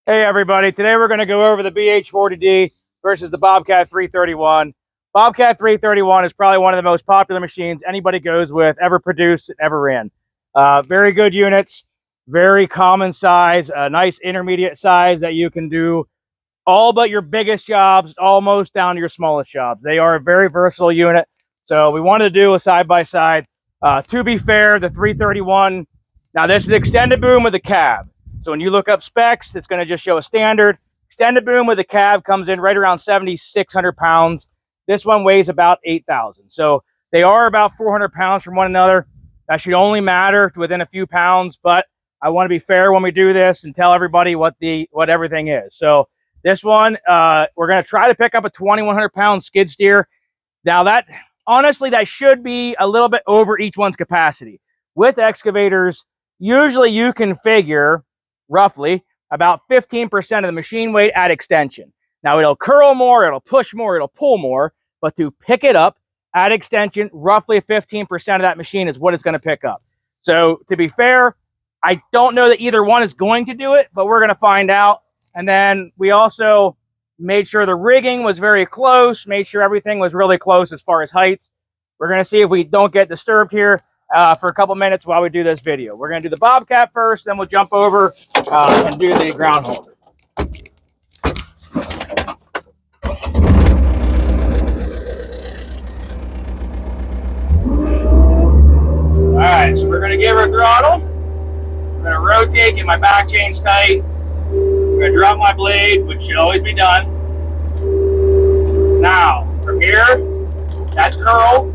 Hey everybody, today we're going to go over the BH40D versus the Bobcat 331. Bobcat 331 is probably one of the most popular machines anybody goes with, ever produced, ever ran. Very good units, very common size, a nice intermediate size that you can do all but your biggest jobs, almost down to your smallest jobs. They are a very versatile unit, so we wanted to do a side-by-side. To be fair, the 331, now this is extended boom with a cab. So when you look up specs, it's going to just show a standard. Extended boom with a cab comes in right around 7,600 pounds. This one weighs about 8,000. So they are about 400 pounds from one another. That should only matter within a few pounds, but I want to be fair when we do this and tell everybody what everything is. So this one, we're going to try to pick up a 2,100 pound skid steer. Now that, honestly, that should be a little bit over each one's capacity. With excavators, usually you can figure roughly about 15% of the machine weight at extension. Now it'll curl more, it'll push more, it'll pull more, but to pick it up at extension, roughly 15% of that machine is what it's going to pick up. So to be fair, I don't know that either one is going to do it, but we're going to find out. And then we also made sure the rigging was very close, made sure everything was really close as far as heights. We're going to see if we don't get disturbed here for a couple minutes while we do this video. We're going to do the Bobcat first, then we'll jump over and do the GroundHog. All right, so we're going to give her throttle. I'm going to rotate, get my back chains tight. I'm going to drop my blade, which should always be done. Now, from here, that's curl.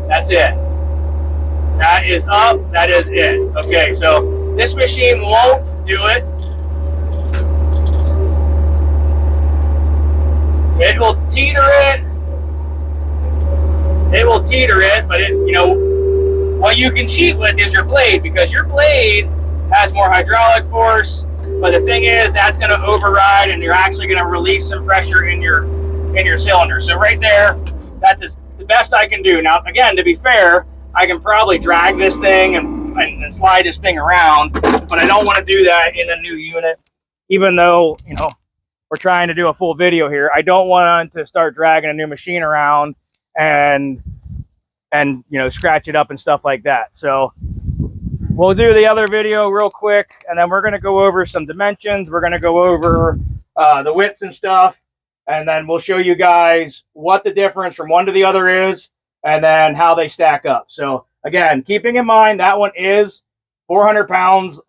That's it. That is up. That is it. Okay, so this machine won't do it. It will teeter it. It will teeter it, but it, you know, what you can cheat with is your blade, because your blade has more hydraulic force. But the thing is, that's going to override, and you're actually going to release some pressure in your cylinder. So right there, that's the best I can do. Now, again, to be fair, I can probably drag this thing and slide this thing around, but I don't want to do that in a new unit. Even though, you know, we're trying to do a full video here, I don't want to start dragging a new machine around and you know, scratch it up and stuff like that. So we'll do the other video real quick, and then we're going to go over some dimensions. We're going to go over the widths and stuff, and then we'll show you guys what the difference from one to the other is, and then how they stack up. So again, keeping in mind that one is 400 pounds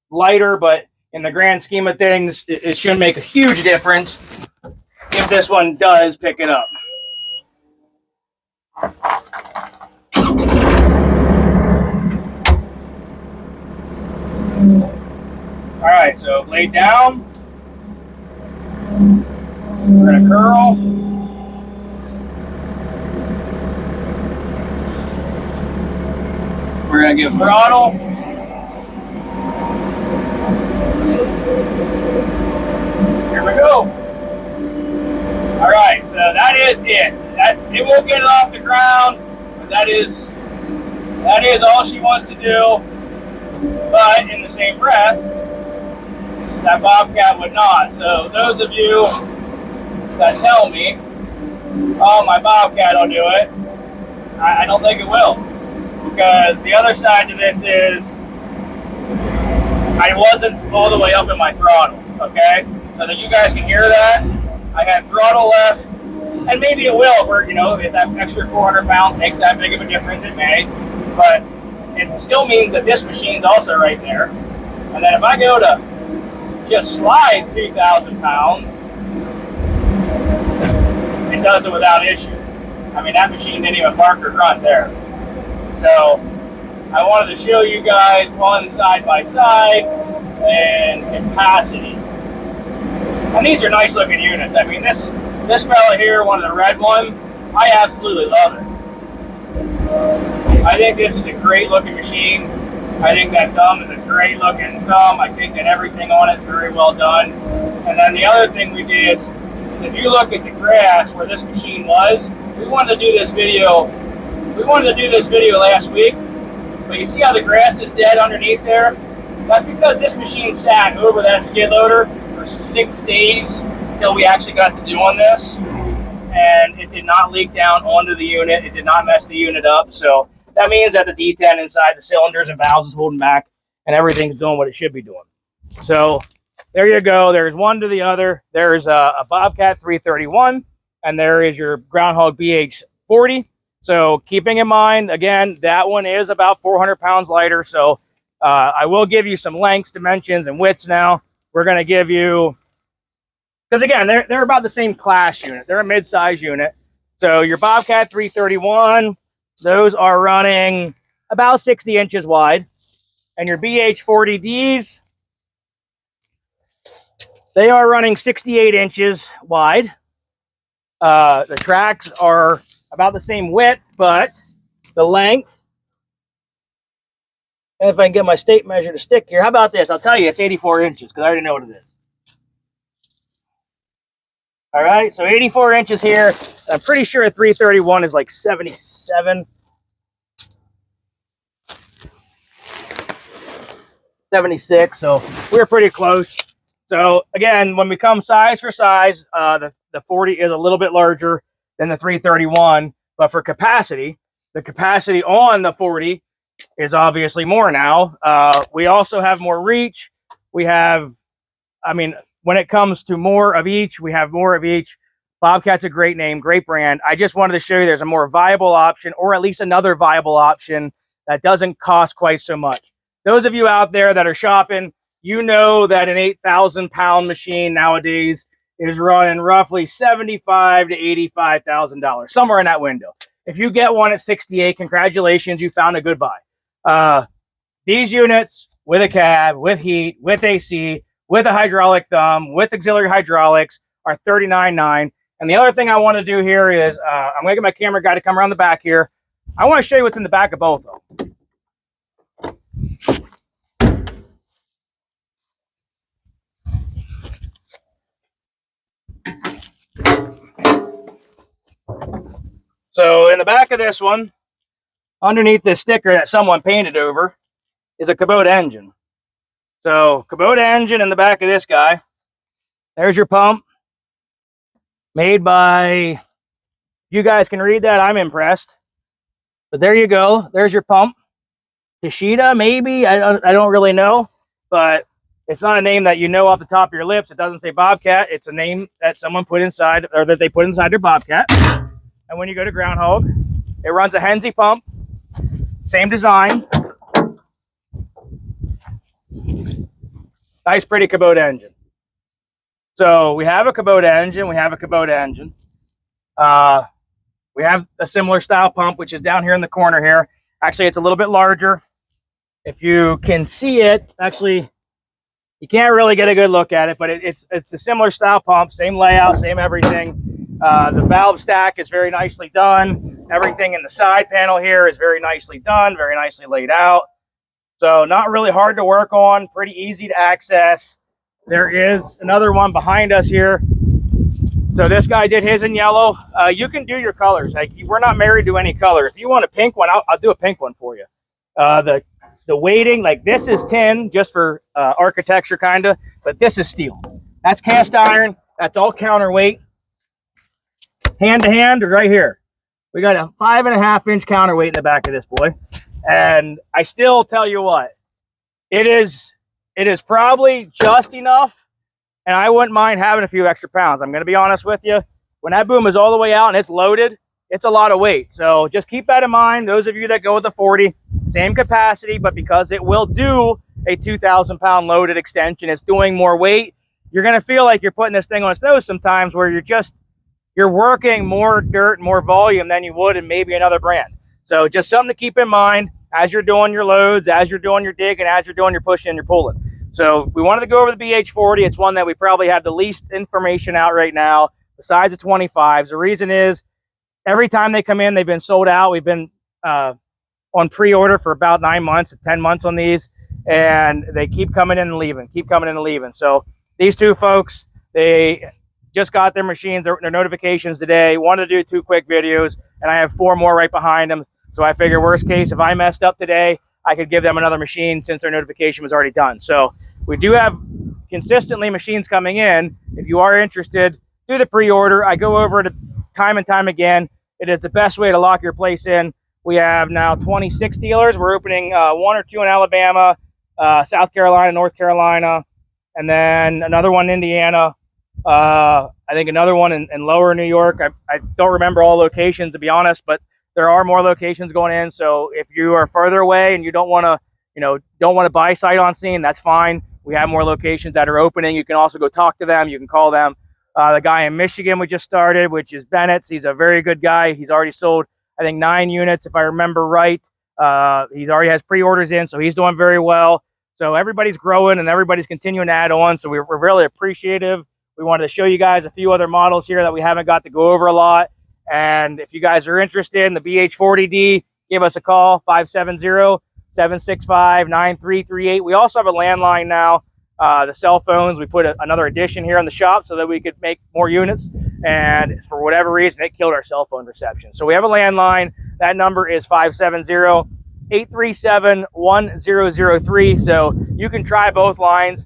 lighter, but in the grand scheme of things, it shouldn't make a huge difference if this one does pick it up. All right, so blade down. We're gonna curl. We're gonna give throttle. Here we go. All right, so that is it. It won't get it off the ground, but that is all she wants to do. But in the same breath, that Bobcat would not. So those of you that tell me, oh, my Bobcat will do it, I don't think it will. Because the other side to this is, I wasn't all the way up in my throttle, okay? So that you guys can hear that, I had throttle left, and maybe it will, if that extra 400 pounds makes that big of a difference, it may, but it still means that this machine's also right there. And then if I go to just slide 2,000 pounds, it does it without issue. I mean, that machine didn't even park or grunt there. So I wanted to show you guys one side by side and capacity. And these are nice looking units. I mean, this fella here, one of the red ones, I absolutely love it. I think this is a great looking machine. I think that thumb is a great looking thumb. I think that everything on it is very well done. And then the other thing we did is, if you look at the grass where this machine was, we wanted to do this video last week, but you see how the grass is dead underneath there? That's because this machine sat over that skid loader for 6 days until we actually got to doing this, and it did not leak down onto the unit. It did not mess the unit up. So that means that the D10 inside the cylinders and valves is holding back, and everything's doing what it should be doing. So there you go. There's one to the other. There's a Bobcat 331, and there is your GroundHog BH40. So keeping in mind, again, that one is about 400 pounds lighter. So I will give you some lengths, dimensions, and widths now. We're going to give you, because again, they're about the same class unit. They're a mid-size unit. So your Bobcat 331, those are running about 60 inches wide. And your BH40Ds, they are running 68 inches wide. The tracks are about the same width, but the length, and if I can get my tape measure to stick here, how about this? I'll tell you, it's 84 inches because I already know what it is. All right, so 84 inches here. I'm pretty sure a 331 is like 77. 76, so we're pretty close. So again, when we come size for size, the 40 is a little bit larger than the 331, but for capacity, the capacity on the 40 is obviously more now. We also have more reach. We have, I mean, when it comes to more of each, we have more of each. Bobcat's a great name, great brand. I just wanted to show you there's a more viable option, or at least another viable option that doesn't cost quite so much. Those of you out there that are shopping, you know that an 8,000-pound machine nowadays is running roughly $75,000 to $85,000, somewhere in that window. If you get one at 68, congratulations, you found a good buy. These units with a cab, with heat, with AC, with a hydraulic thumb, with auxiliary hydraulics are $39,900. And the other thing I want to do here is, I'm going to get my camera guy to come around the back here. I want to show you what's in the back of both of them. So in the back of this one, underneath this sticker that someone painted over, is a Kubota engine. So Kubota engine in the back of this guy. There's your pump. Made by, you guys can read that, I'm impressed. But there you go. There's your pump. Tashita, maybe, I don't really know. But it's not a name that you know off the top of your lips. It doesn't say Bobcat. It's a name that someone put inside, or that they put inside their Bobcat. And when you go to GroundHog, it runs a Henze pump, same design. Nice, pretty Kubota engine. So we have a Kubota engine. We have a Kubota engine. We have a similar style pump, which is down here in the corner here. Actually, it's a little bit larger. If you can see it, actually, you can't really get a good look at it, but it's a similar style pump, same layout, same everything. The valve stack is very nicely done. Everything in the side panel here is very nicely done, very nicely laid out. So not really hard to work on, pretty easy to access. There is another one behind us here. So this guy did his in yellow. You can do your colors. Like, we're not married to any color. If you want a pink one, I'll do a pink one for you. The weighting, like this is tin, just for architecture kind of, but this is steel. That's cast iron. That's all counterweight. Hand to hand right here. We got a 5.5-inch counterweight in the back of this boy. And I still tell you what, it is probably just enough, and I wouldn't mind having a few extra pounds. I'm going to be honest with you. When that boom is all the way out and it's loaded, it's a lot of weight. So just keep that in mind. Those of you that go with the 40, same capacity, but because it will do a 2,000-pound loaded extension, it's doing more weight. You're going to feel like you're putting this thing on its nose sometimes, where you're working more dirt, more volume than you would in maybe another brand. So just something to keep in mind as you're doing your loads, as you're doing your dig, and as you're doing your pushing and your pulling. So we wanted to go over the BH40. It's one that we probably have the least information out right now, besides the 25s. The reason is, every time they come in, they've been sold out. We've been on pre-order for about 9 months, 10 months on these, and they keep coming in and leaving, So these two folks, they just got their machines, their notifications today, wanted to do 2 quick videos, and I have 4 more right behind them. So I figure, worst case, if I messed up today, I could give them another machine since their notification was already done. So we do have consistently machines coming in. If you are interested, do the pre-order. I go over it time and time again. It is the best way to lock your place in. We have now 26 dealers. We're opening 1 or 2 in Alabama, South Carolina, North Carolina, and then another one in Indiana. I think another one in lower New York. I don't remember all locations, to be honest, but there are more locations going in. So if you are further away and you don't want to buy sight unseen, that's fine. We have more locations that are opening. You can also go talk to them. You can call them. The guy in Michigan we just started, which is Bennett's. He's a very good guy. He's already sold, I think, 9 units, if I remember right. He's already has pre-orders in, so he's doing very well. So everybody's growing and everybody's continuing to add on. So we're really appreciative. We wanted to show you guys a few other models here that we haven't got to go over a lot. And if you guys are interested in the BH40D, give us a call, 570-765-9338. We also have a landline now. The cell phones, we put another addition here in the shop so that we could make more units. And for whatever reason, it killed our cell phone reception. So we have a landline. That number is 570-837-1003. So you can try both lines.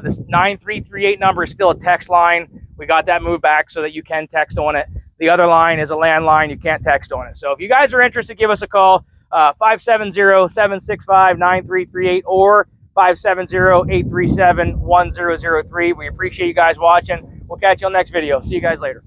This 9338 number is still a text line. We got that moved back so that you can text on it. The other line is a landline. You can't text on it. So if you guys are interested, give us a call, 570-765-9338 or 570-837-1003. We appreciate you guys watching. We'll catch you on the next video. See you guys later.